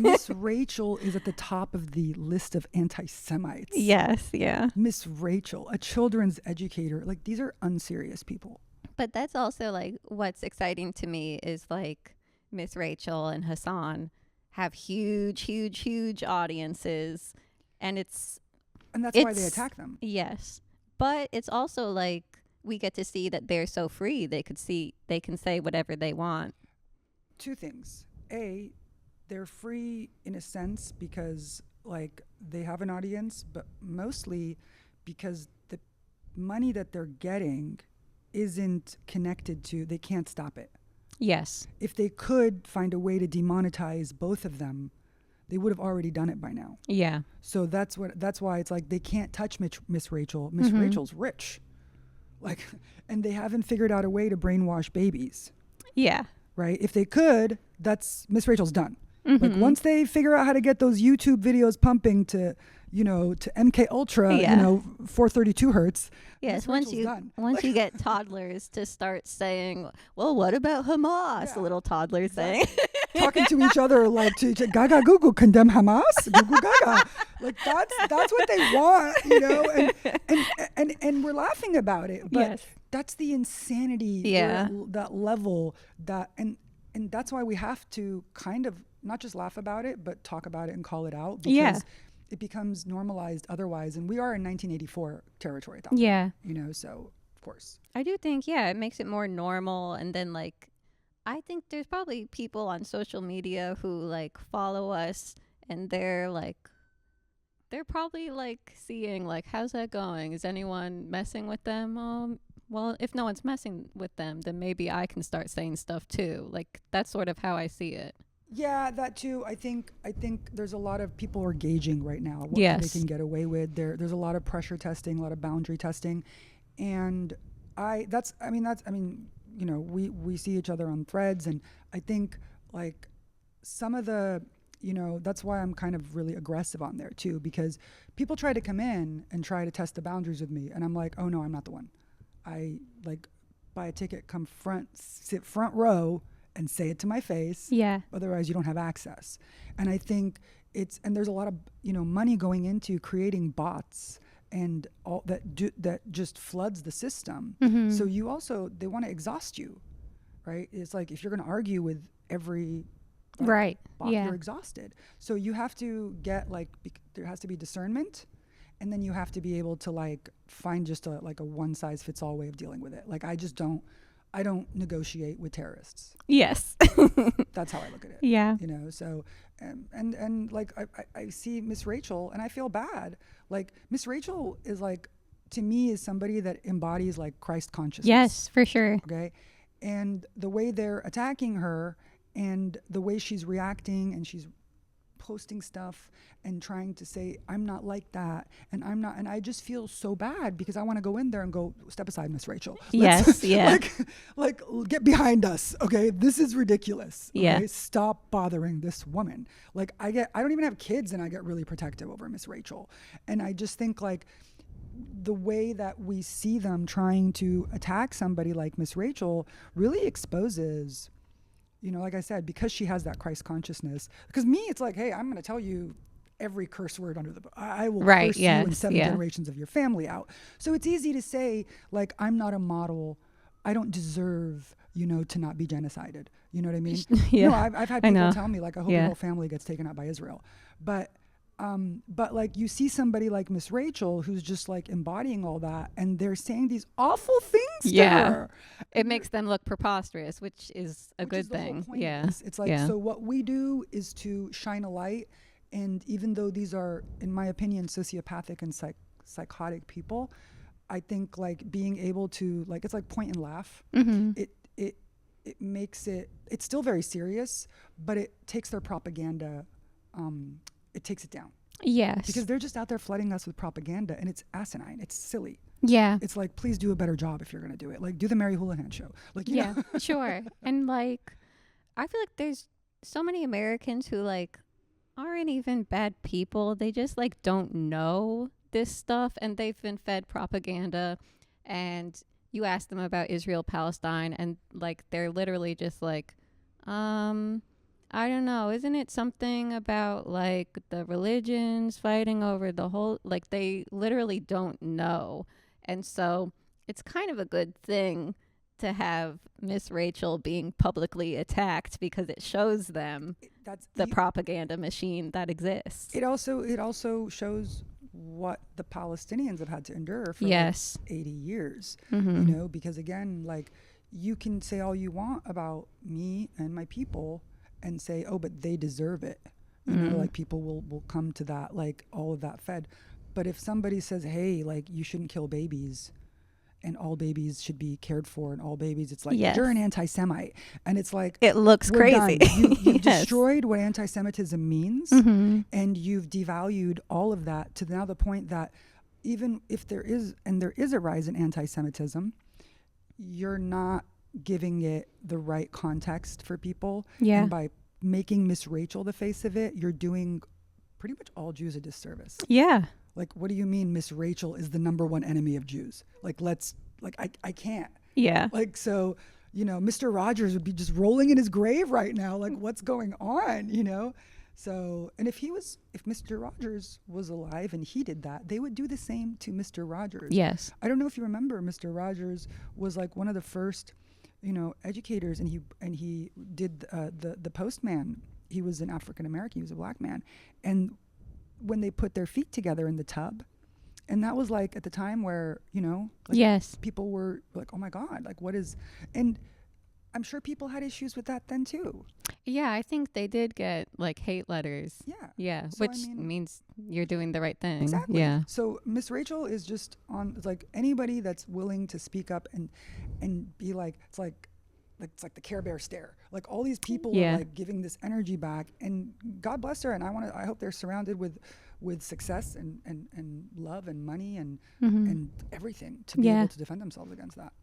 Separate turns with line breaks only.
Miss Rachel is at the top of the list of anti-Semites.
Yes, yeah.
Miss Rachel, a children's educator. Like, these are unserious people.
But that's also like what's exciting to me is like Miss Rachel and Hassan have huge audiences, and
And that's why they attack them.
Yes. But it's also like we get to see that they're so free. They can say whatever they want.
Two things. A, they're free in a sense because like they have an audience, but mostly because the money that they're getting isn't connected to, they can't stop it.
Yes.
If they could find a way to demonetize both of them, they would have already done it by now.
Yeah.
So that's why it's like they can't touch Miss Rachel. Miss Rachel's rich. Like, and they haven't figured out a way to brainwash babies.
Yeah.
Right? If they could, that's Miss Rachel's done. Like once they figure out how to get those YouTube videos pumping to, to MK Ultra, 432 hertz.
Yes, once you get toddlers to start saying, "Well, what about Hamas?" The little toddlers saying,
talking to each other like to Gaga Google condemn Hamas, Google Gaga. Like that's what they want, and we're laughing about it, but that's the insanity.
Yeah,
that level and that's why we have to kind of not just laugh about it, but talk about it and call it out because it becomes normalized otherwise. And we are in 1984 territory at that point, so of course.
I do think, it makes it more normal. And then like, I think there's probably people on social media who like follow us and they're probably like seeing like, how's that going? Is anyone messing with them? Well, if no one's messing with them, then maybe I can start saying stuff too. Like that's sort of how I see it.
Yeah, that too. I think there's a lot of people are gauging right now what they can get away with. There's a lot of pressure testing, a lot of boundary testing, and we see each other on threads, and I think like some of the that's why I'm kind of really aggressive on there too, because people try to come in and try to test the boundaries with me, and I'm like, oh no, I'm not the one. I like buy a ticket, sit front row. And say it to my face.
Yeah.
Otherwise, you don't have access. And I think there's a lot of money going into creating bots and all that just floods the system. Mm-hmm. So they want to exhaust you, right? It's like if you're going to argue with every bot, you're exhausted. So you have to get there has to be discernment, and then you have to be able to like find just a one size fits all way of dealing with it. Like I don't negotiate with terrorists.
Yes.
That's how I look at it.
Yeah.
So, and like, I see Miss Rachel and I feel bad. Like Miss Rachel is like, to me is somebody that embodies like Christ consciousness.
Yes, for sure.
Okay. And the way they're attacking her and the way she's reacting and she's posting stuff and trying to say I'm not like that and I'm not, and I just feel so bad because I want to go in there and go, step aside, Miss Rachel. Like get behind us, okay? This is ridiculous. Okay?
Yeah.
Stop bothering this woman. Like I don't even have kids and I get really protective over Miss Rachel, and I just think like the way that we see them trying to attack somebody like Miss Rachel really exposes, like I said, because she has that Christ consciousness. Because me, it's like, hey, I'm going to tell you every curse word under the book. I will curse you and 7 generations of your family out. So it's easy to say, like, I'm not a model. I don't deserve, to not be genocided. You know what I mean? No, I've had people tell me, like, I hope your whole family gets taken out by Israel. But like you see somebody like Miss Rachel who's just like embodying all that, and they're saying these awful things to her.
It makes them look preposterous, which is a good thing. Yeah.
It's like, so what we do is to shine a light, and even though these are, in my opinion, sociopathic and psychotic people, I think like being able to like, it's like point and laugh. Mm-hmm. It makes it's still very serious, but it takes their propaganda, it takes it down.
Yes.
Because they're just out there flooding us with propaganda, and it's asinine. It's silly.
Yeah.
It's like, please do a better job if you're going to do it. Like, do the Mary Houlihan Show. Like, you know.
Sure. And like, I feel like there's so many Americans who like aren't even bad people. They just like don't know this stuff, and they've been fed propaganda. And you ask them about Israel, Palestine, and like they're literally just like, I don't know. Isn't it something about like the religions fighting over the whole, like they literally don't know. And so it's kind of a good thing to have Miss Rachel being publicly attacked because it shows them
That's
the propaganda machine that exists.
It also shows what the Palestinians have had to endure for
Yes.
like 80 years.
Mm-hmm.
You know, because again, like you can say all you want about me and my people and say, oh, but they deserve it. You know, like people will come to that, like all of that fed. But if somebody says, hey, like you shouldn't kill babies and all babies should be cared for and all babies, it's like,
Yes.
you're an anti-Semite. And it's like,
It looks
we're
crazy.
done. You've
Yes.
destroyed what anti-Semitism means, and you've devalued all of that to now the point that even if there is a rise in anti-Semitism, you're not giving it the right context for people.
Yeah.
And by making Miss Rachel the face of it, you're doing pretty much all Jews a disservice.
Yeah.
Like, what do you mean Miss Rachel is the #1 enemy of Jews? Like, I can't.
Yeah.
Like, so, you know, Mr. Rogers would be just rolling in his grave right now. Like, what's going on, you know? So, and if Mr. Rogers was alive and he did that, they would do the same to Mr. Rogers.
Yes.
I don't know if you remember, Mr. Rogers was like one of the first, you know, educators, and he did the postman. He was an African American. He was a black man. And when they put their feet together in the tub, and that was like at the time where, you know, like
Yes.
people were like, oh my God, like what is, and I'm sure people had issues with that then too.
Yeah, I think they did get like hate letters.
Yeah.
Yeah,
So,
which means you're doing the right thing.
Exactly.
Yeah.
So Miss Rachel is just on, it's like anybody that's willing to speak up and be like, it's like the Care Bear stare. Like all these people are like giving this energy back, and God bless her. And I hope they're surrounded with success and love and money and everything to be able to defend themselves against that.